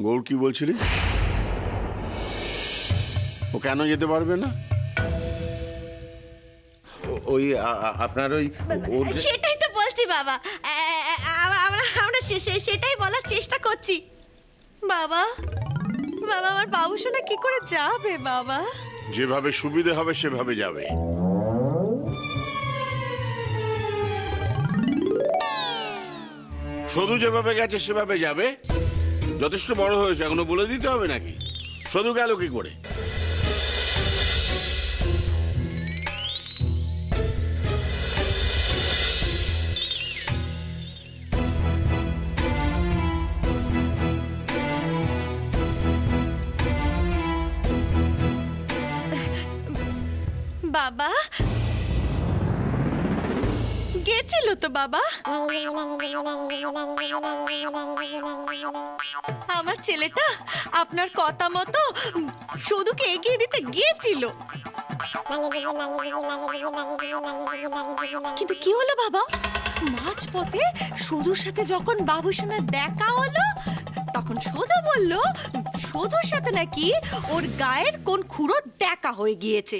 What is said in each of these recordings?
গৌর কি বলছিলি? ও কেন যেতে পারবে না? ওই আপনার ওই সেটাই তো বলছি বাবা। আমরা সেটাই বলার চেষ্টা করছি। বাবা বাবা, আমার বাবু সোনা কি করে যাবে বাবা? যেভাবে সুবিধে হবে সেভাবে যাবে। শুধু যেভাবে গেছে সেভাবে যাবে। যথেষ্ট বড় হয়েছে, এখনো বলে দিতে হবে নাকি? শুধু গেল কি করে? বাবা গেছিল তো বাবা। আমার ছেলেটা আপনার কথা মতো শুধুকে এগিয়ে দিতে গিয়েছিল, কিন্তু কি হলো বাবা? মাঝপথে শুধুর সাথে যখন বাবুসোনার দেখা হলো, তখন শুধু বলল শুধুর সাথে নাকি ওর গায়ের কোন খুঁড়ো দেখা হয়ে গিয়েছে।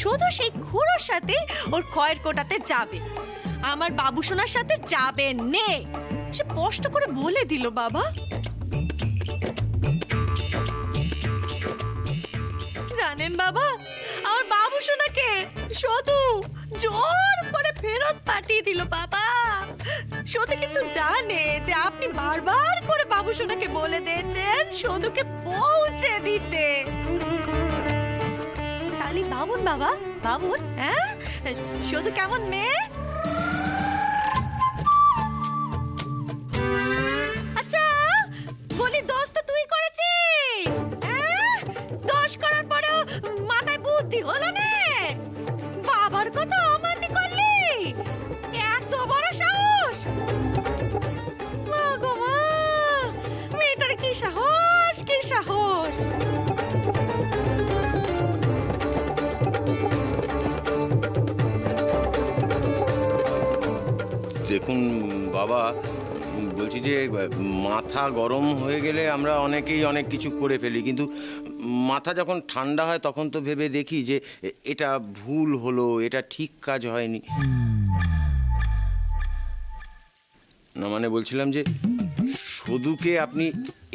শুধু সেই খুঁড়োর সাথে ওর খয়ের কোটাতে যাবে, আমার বাবুসোনার সাথে যাবে নে। সে স্পষ্ট করে বলে দিল বাবা। জানেন বাবা, আমার বাবুসোনাকে শুধু জোর করে ফেরত পাঠিয়ে দিল বাবা। শুধু কিন্তু জানে যে আপনি বারবার করে বাবুসোনাকে বলে দিয়েছেন শুধুকে পৌঁছে দিতে। বাবুন বাবা, বাবুন। হ্যাঁ, শুধু কেমন মেয়ে? আচ্ছা বলি, দোষ তো তুই করেছিস। দোষ করার পরেও মাথায় বুদ্ধি হলো না, বাবার কথা অমান্য করলি। এত বড় সাহস! মা গো মা, মেয়েটার কি সাহস, কি সাহস! দেখুন বাবা, বলছি যে মাথা গরম হয়ে গেলে আমরা অনেকেই অনেক কিছু করে ফেলি, কিন্তু মাথা যখন ঠান্ডা হয় তখন তো ভেবে দেখি যে এটা ভুল হলো, এটা ঠিক কাজ হয়নি। না মানে বলছিলাম যে শুধুকে আপনি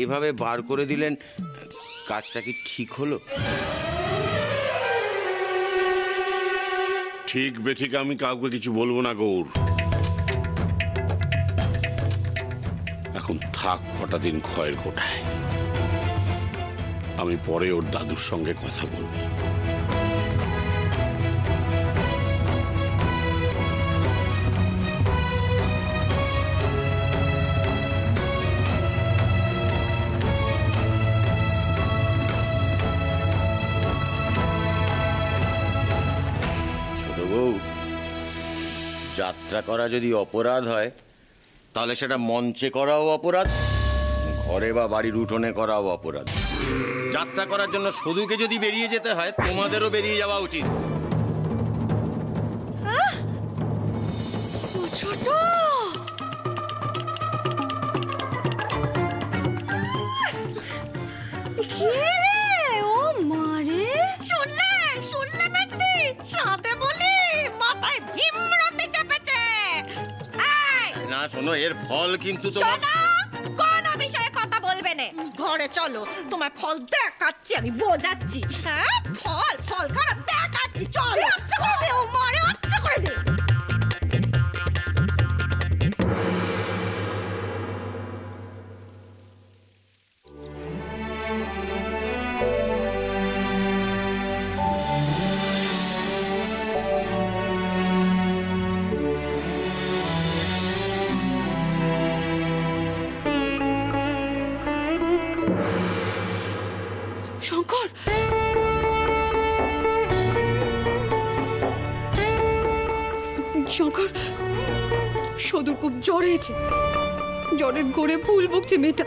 এভাবে বার করে দিলেন, কাজটা কি ঠিক হলো? ঠিক বেঠিক আমি কাউকে কিছু বলবো না গৌর। এখন থাক কটা দিন খয়ের কোটায়, আমি পরে ওর দাদুর সঙ্গে কথা বলবো। ছোট বউ, যাত্রা করা যদি অপরাধ হয় তাহলে সেটা মঞ্চে করাও অপরাধ, ঘরে বা বাড়ির উঠোনে করাও অপরাধ। যাত্রা করার জন্য শুধুকে যদি বেরিয়ে যেতে হয়, তোমাদেরও বেরিয়ে যাওয়া উচিত। ছোট ও মারে, শুনলে শুনলে মেজদি, সাথে বলি মাথায় ভীমরতি চেপেছে। না শোনো, এর ফল কিন্তু তোমার। কোন বিষয়ে কথা বলবে না? ঘরে চলো, তোমার ফল দেখাচ্ছি, আমি বোঝাচ্ছি। হ্যাঁ, ফল ফল খারাপ দেখাচ্ছি, চলো। আচ্ছা করে দে ও মারে, আচ্ছা করে দে। শঙ্কর, শঙ্কর, সদুর খুব জ্বর হয়েছে। জ্বরের ঘোরে ফুল বকছে মেয়েটা।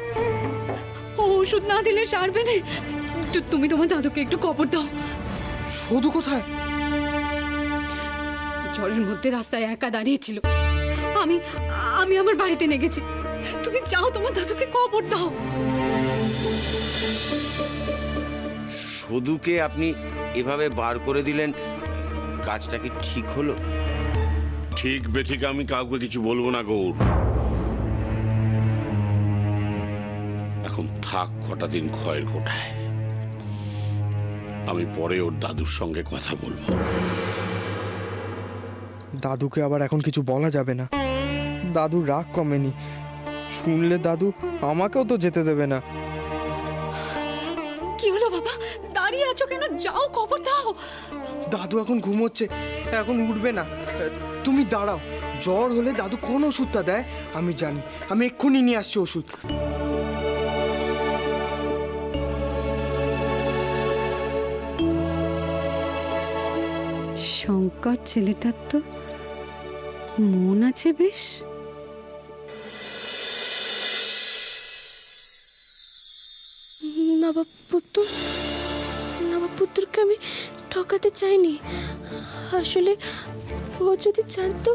ও ওষুধ না দিলে সারবে না। তুমি তোমার দাদুকে একটু খবর দাও। সদু কোথায়? ঝড়ের মধ্যে রাস্তায় একা দাঁড়িয়েছিল। আমি আমি আমার বাড়িতে নিয়ে গেছি। তুমি যাও, তোমার দাদুকে কবর দাও। সদুকে আপনি এভাবে বার করে দিলেন, কাজটা কি ঠিক হলো? ঠিক বেঠিক আমি কাউকে কিছু বলবো না গৌর। এখন থাক কটা দিন খয়ের কোঠায়, আমি পরে ওর দাদুর সঙ্গে কথা বলবো। দাদুকে আবার এখন কিছু বলা যাবে না, দাদুর রাগ কমেনি। শুনলে দাদু আমাকেও তো যেতে দেবে না। কি হলো বাবা, দাঁড়িয়ে আছো কেন? যাও, কবর দাও। দাদু এখন ঘুমোচ্ছে, এখন উঠবে না। তুমি দাঁড়াও, জ্বর হলে দাদু কোন ওষুধটা দেয় আমি জানি, আমি এক্ষুনি নিয়ে আসছি ওষুধ। শঙ্কর ছেলেটার তো মন আছে বেশ। নবাবপুত্রকে আমি ঠকাতে চাইনি। আসলে ও যদি জানতো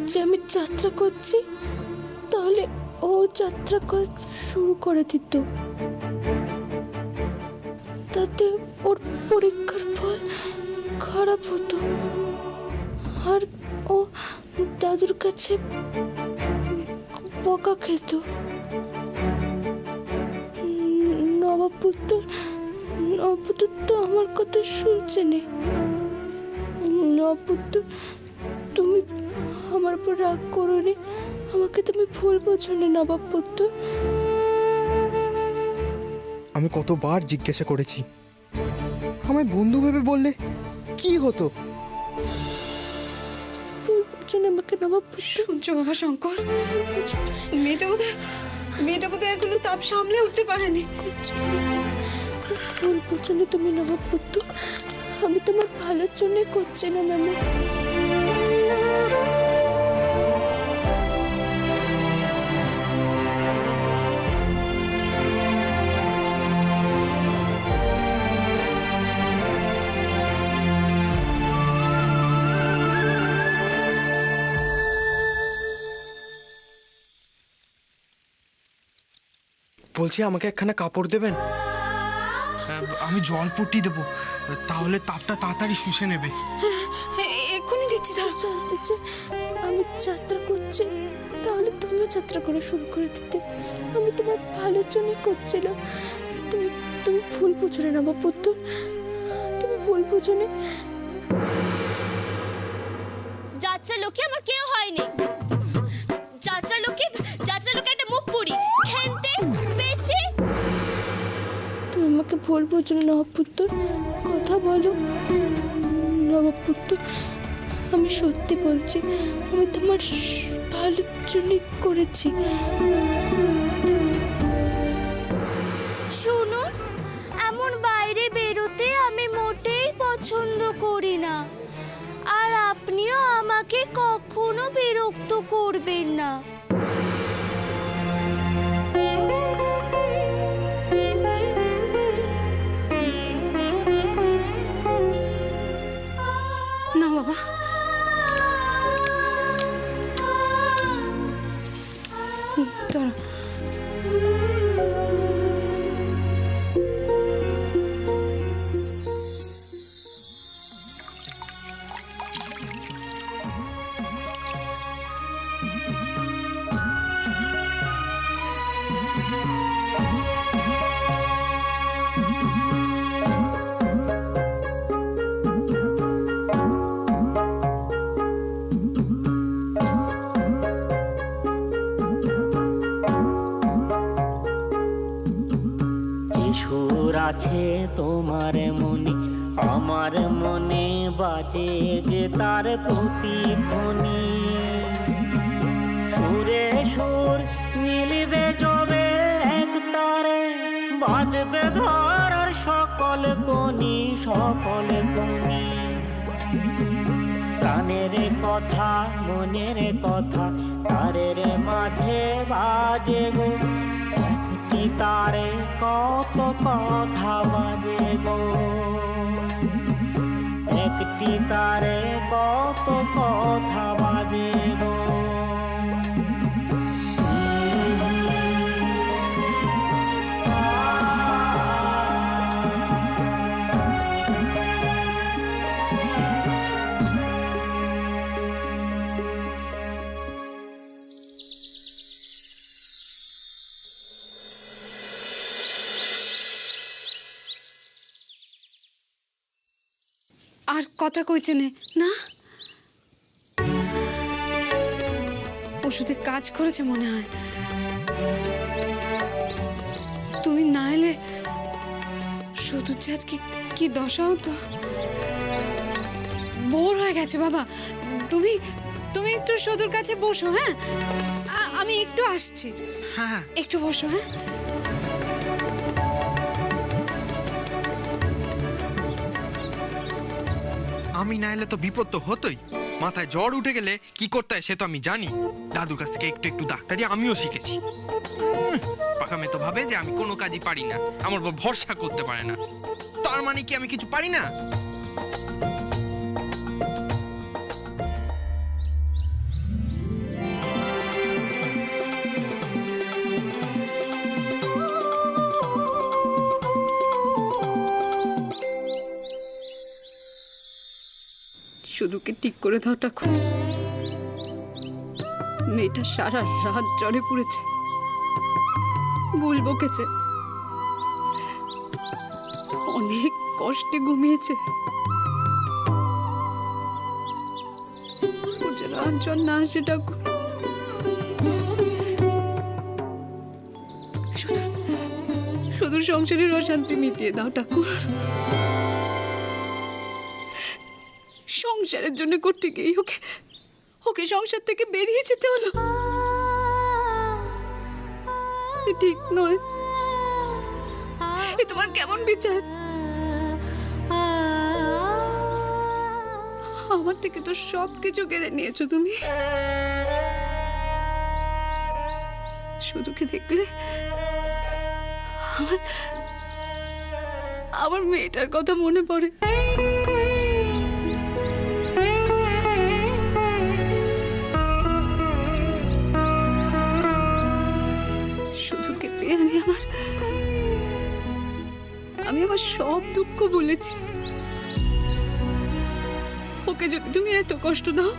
যে আমি যাত্রা করছি, তাহলে ও যাত্রা শুরু করে দিত। তাতে ওর পরীক্ষার ফল খারাপ হতো, আর ও দাদুর কাছে বকা খেত। নবাবপুত্র তো আমার কথা শুনছে না। নবাবপুত্র, তুমি আমার উপর রাগ করো নি, আমাকে তুমি ভুল বোঝো না নবাবপুত্র। আমি কতবার জিজ্ঞাসা করেছি, আমায় বন্ধু ভেবে বললে কি হতো? ভুল বোঝো না আমাকে নবাবপুত্র। শুনছো বাবা শঙ্কর, মেয়েটা বোধহয় এখনো তাপ সামলে উঠতে পারেনি। ভুল বোঝো না তুমি নবাবপুত্র, আমি তোমার ভালোর জন্যই করছি না মামা। বলছি আমাকে একখানা কাপড় দেবেন? আমি জল পট্টি দেবো, তাহলে তাপটা তাড়াতাড়ি শুষে নেবে। এক্ষুনি দিচ্ছি, ধরো। যে আমি যাত্রা করছি, তাহলে তুমিও যাত্রা করা শুরু করে দিতে। আমি তোমার ভালোর জন্যই করছিলাম। তুমি ভুল বুঝো না নবাবপুত্র, তুমি ভুল বুঝো না। যাত্রা লোকে আমার কেউ হয়নি। যাত্রা লোকে একটা মুখ পুরি হেনতে বেচে। তুমি আমাকে ভুল বুঝো না নবাবপুত্র, কথা বলো। নবাবপুত্র, আমি সত্যি বলছি, আমি তোমার ভালোর জন্যই করেছি। শুনুন, এমন বাইরে বেরোতে আমি মোটেই পছন্দ করি না, আর আপনিও আমাকে কখনো বিরক্ত করবেন না। না বাবা, ধরো। সুর আছে তোমার মনে, আমার মনে বাজে যে তার প্রতিধ্বনি। সুরে সুর মিলবে যবে এক তারে, বাজবে ধর সকল কনি সকল কনি। প্রাণের কথা মনের কথা তারের মাঝে বাজে গো, একটি তারে কত কথা বাজে গো, একটি তারে কত কথা বাজে গো। আর কথা কইছে না, ওষুধে কাজ করেছে মনে হয়। তুমি না এলে শুধু যে আজকে কি দশা হতো। বোর হয়ে গেছে বাবা, তুমি তুমি একটু সদুর কাছে বসো। হ্যাঁ, আমি একটু আসছি। হ্যাঁ একটু বসো। হ্যাঁ, আমি না এলে তো বিপদ তো হতোই। মাথায় জ্বর উঠে গেলে কি করতে হয় সে তো আমি জানি। দাদুর কাছ থেকে একটু একটু ডাক্তারি আমিও শিখেছি। পাকা মেয়ে তো ভাবে যে আমি কোনো কাজই পারি না, আমার উপর ভরসা করতে পারে না। তার মানে কি আমি কিছু পারি না? শুধুকে ঠিক করে দাও ঠাকুর। মেয়েটা সারা রাত জ্বরে পুড়েছে, বুল বকেছে, অনেক কষ্টে ঘুমিয়েছে। ওর যেন আর জ্বর না আসে ঠাকুর। শুধু সংসারের অশান্তি মিটিয়ে দাও ঠাকুর। সংসারের জন্য করতে গিয়ে ওকে সংসার থেকে বেরিয়ে যেতে হলো। ঠিক নয়, এ তোমার কেমন বিচার? আমার থেকে তো সবকিছু কেড়ে নিয়েছো তুমি। শুধুকে দেখলে আমার মেয়েটার কথা মনে পড়ে। শুধুকে পেয়ে আমি আমার সব দুঃখ ভুলেছি। ওকে যদি তুমি এত কষ্ট দাও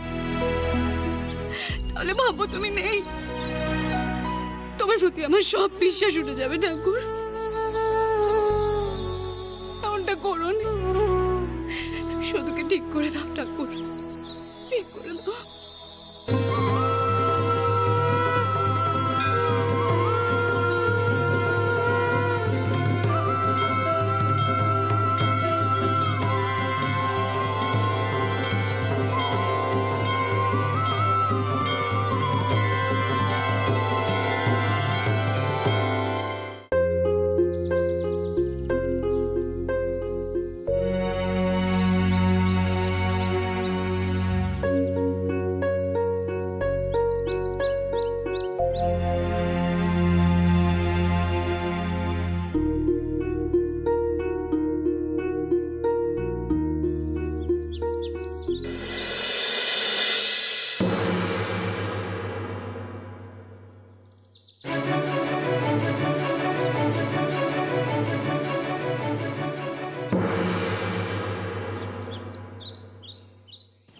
তাহলে ভাবো তুমি নেই। তোমার প্রতি আমার সব বিশ্বাস উঠে যাবে ঠাকুর। এমনটা করো না, শুধুকে ঠিক করে দাও ঠাকুর, ঠিক করে দাও।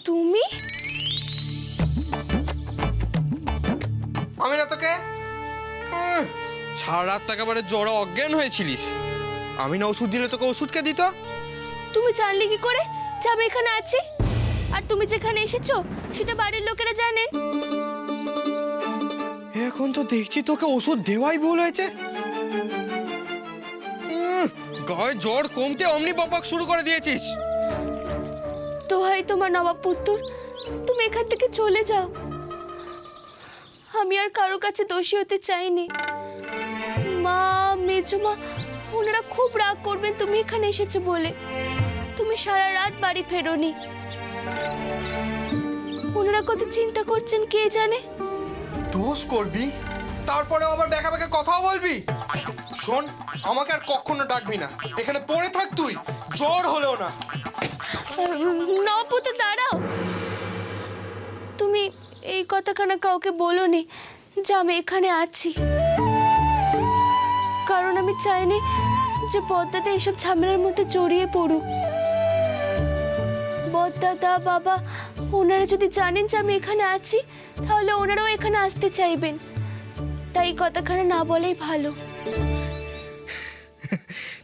তুমি? আমি না তোকে সারা রাত একেবারে জ্বরে অজ্ঞান হয়েছিলিস। আমি না ওষুধ দিলে তোকে ওষুধ কে দিত? তুমি জানলে কি করে যে আমি এখানে আছি? আর তুমি যেখানে এসেছো সেটা বাড়ির লোকেরা জানেন। এখন তো দেখছি তোকে ওষুধ দেওয়াই ভুল হয়েছে। গায়ে জ্বর কমতে অমনি বকবক শুরু করে দিয়েছিস। তো হয় তোমার নবাব পুত্র, তুমি এখান থেকে চলে যাও। আমি আর কারো কাছে দোষী হতে চাইনি। মা, মেজমা ওনারা খুব রাগ করবেন তুমি এখানে এসেছো বলে। তুমি সারা রাত বাড়ি ফেরোনি। ওনারা কত চিন্তা করছেন কে জানে। দোষ করবি, তারপরে আবার বেকা বেকা কথাও বলবি? শোন, আমাকে আর কখনো ডাকবি না। এখানে পড়ে থাক তুই, জ্বর হলেও না। নবাব পুত্র দাঁড়াও। তুমি এই কথাখানা কাউকে বলোনি যে আমি এখানে আছি, কারণ আমি চাইনি যে বদ্দাদা এইসব ঝামেলার মধ্যে জড়িয়ে পড়ুক। বদ্দাদা, বাবা ওনারা যদি জানেন যে আমি এখানে আছি তাহলে ওনারাও এখানে আসতে চাইবেন। তাই এই কথাখানা না বলাই ভালো।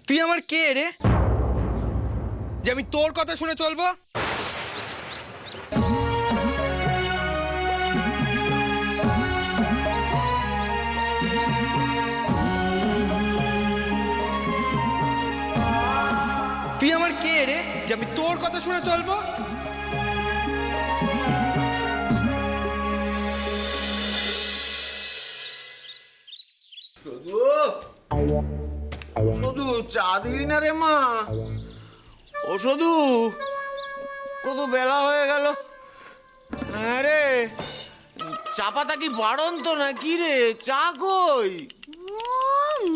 তুই আমার কে রে যে আমি তোর কথা শুনে চলবো? তুই আমার কে রে যে আমি তোর কথা শুনে চলবো? শুধু চা দিলি না রে মা? ও শুধু কত বেলা হয়ে গেল। হ্যাঁ রে, চা পাতা কি বাড়ন্ত না কি রে? চা কই?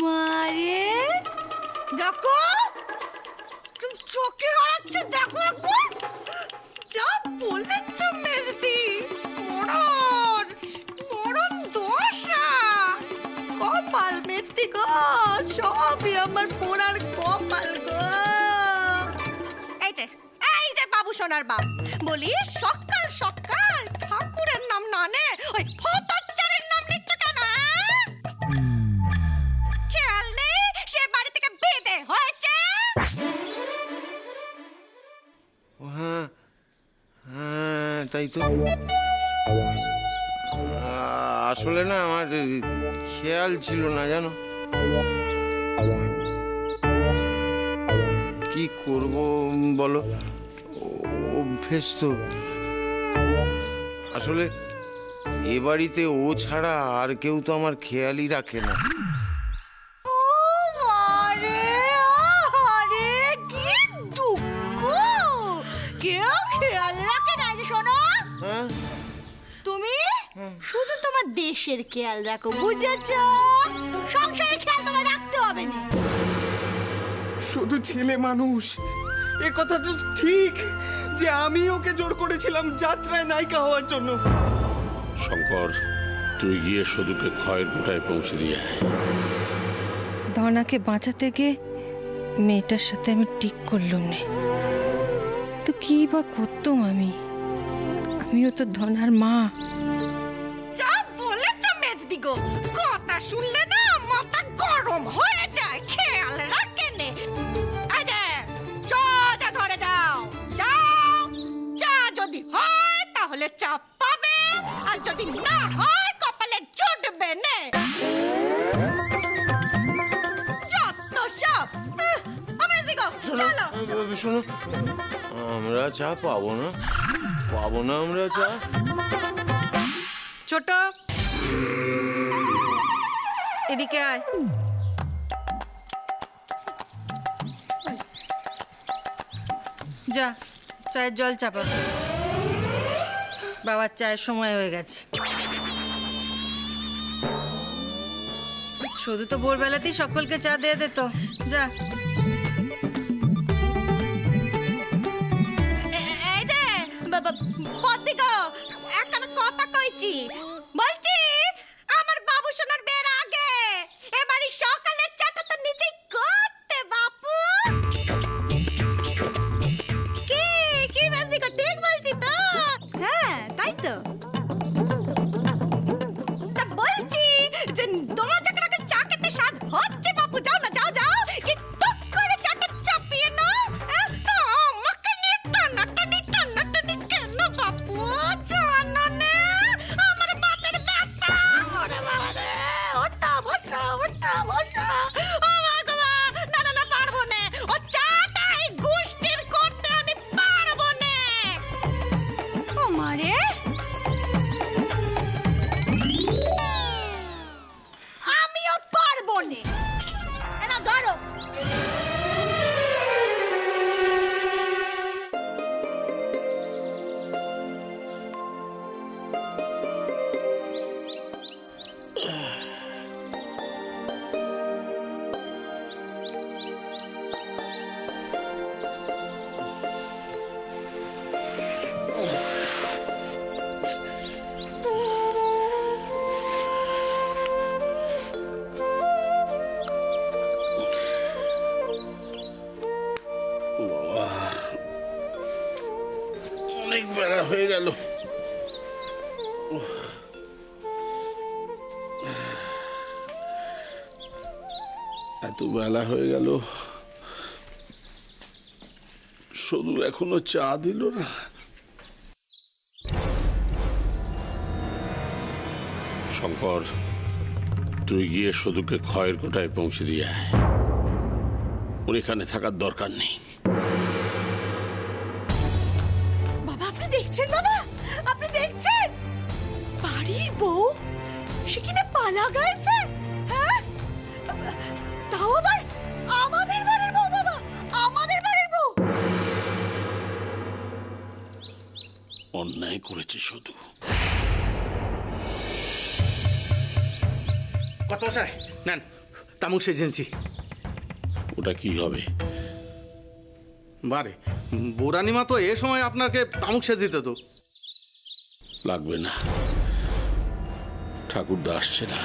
মারে দেখো, তুমি চোখে হারাচ্ছ, দেখো একবার যা বলেছ মেজদি। মরণ মরণ দশা কপাল মেজদি গো, সবই আমার পোড়ার কপাল গো। এই যে বাবু সোনার বাপ, বলি সকাল সকাল ঠাকুরের নাম না নে ওই ফতচ্চারের নাম নিচ্ছ কেন? খেয়াল নেই সে বাড়ি থেকে বেঁধে হয়েছে। হ্যাঁ হ্যাঁ, তাই তো। আসলে না আমার খেয়াল ছিল না, জানো। কি করব বলো, অভ্যেস তো। আসলে এ বাড়িতে ও ছাড়া আর কেউ তো আমার খেয়ালই রাখে না। ও মারে, আরে কি দুঃখ, কেউ খেয়াল রাখে না। যে শোনো, হ্যাঁ, তুমি শুধু তোমার দেশের খেয়াল রাখো, বুঝেছ? সংসারের খেয়াল তোমায় রাখতে হবে না। শুধু ছেলে মানুষ, এ কথা তো ঠিক যে আমি ওকে জোর করেছিলাম যাত্রায় নায়িকা হওয়ার জন্য। শঙ্কর, তুই গিয়ে শুধুকে ক্ষয়ের গোটায় পৌঁছে দিয়ে আয়। ধনাকে বাঁচাতে গিয়ে মেয়েটার সাথে আমি ঠিক করলাম না, তো কি বা করতাম আমিও তো ধনার মা। যা বলেছ মেজদি গো, কথা শুনলে না মাথা গরম হয়ে যায়, খেয়াল রাখে নে। যা ঘরে যাও, যাও। চা যদি হয় তাহলে চা পাবে, আর যদি না হয় কপালে জুটবে নে। যত সব মেজদি গো, চলো। শোনো, আমরা চা পাবো না আমরা চা। ছোট, এদিকে আয়। যা চায়ের জল চাপা, বাবার চায়ের সময় হয়ে গেছে। শুধু তো ভোরবেলাতেই সকলকে চা দিয়ে দে তো, যা। এই যে পদ্মি গো, একটা কথা কইছি, বলছি আমার বাবু সোনার বের আগে এবারে সকালের চাটা তো নিজেই করতে বাপু। কি মেজদি গো, ঠিক বলছি তো? হ্যাঁ তাই তো। তা বলছি যে তোমার যখন আগে চা খেতে স্বাদ হচ্ছে বাপু, যাও না, যাও যাও, কি টুক করে চাটা চাপিয়ে নাও। তো আমাকে নিয়ে টানাটানি কেন বাপু? জানো না আমার বাতের ব্যথা। ওরে বাবা রে, ওটা বসা। ও মা গো মা, না পারবো না, ও চাটা এই গুষ্টির করতে আমি পারবো না। ও মারে, আমিও পারবো না। এনা ধরো। বাবা, অনেক বেলা হয়ে গেল। এত বেলা হয়ে গেল, শুধু এখনো চা দিল না। শঙ্কর, তুই গিয়ে শুধুকে খয়ের কোটায় পৌঁছে দিয়ে আয়। ওর এখানে থাকার দরকার নেই। বাবা আপনি দেখছেন, বাবা আপনি দেখছেন বাড়ির বউ সে কিনা পালা গাইছে, হ্যাঁ তাও আবার আমাদের বাড়ির বউ, বাবা আমাদের বাড়ির বউ। অন্যায় করেছে শুধু। কত মশাই নেন তামুক এজেন্সি। ওটা কি হবে? বারে বোরানিমা তো এ সময় আপনাকে তামুক সেজ দিতে তো। লাগবে না, ঠাকুরদা আসছে না।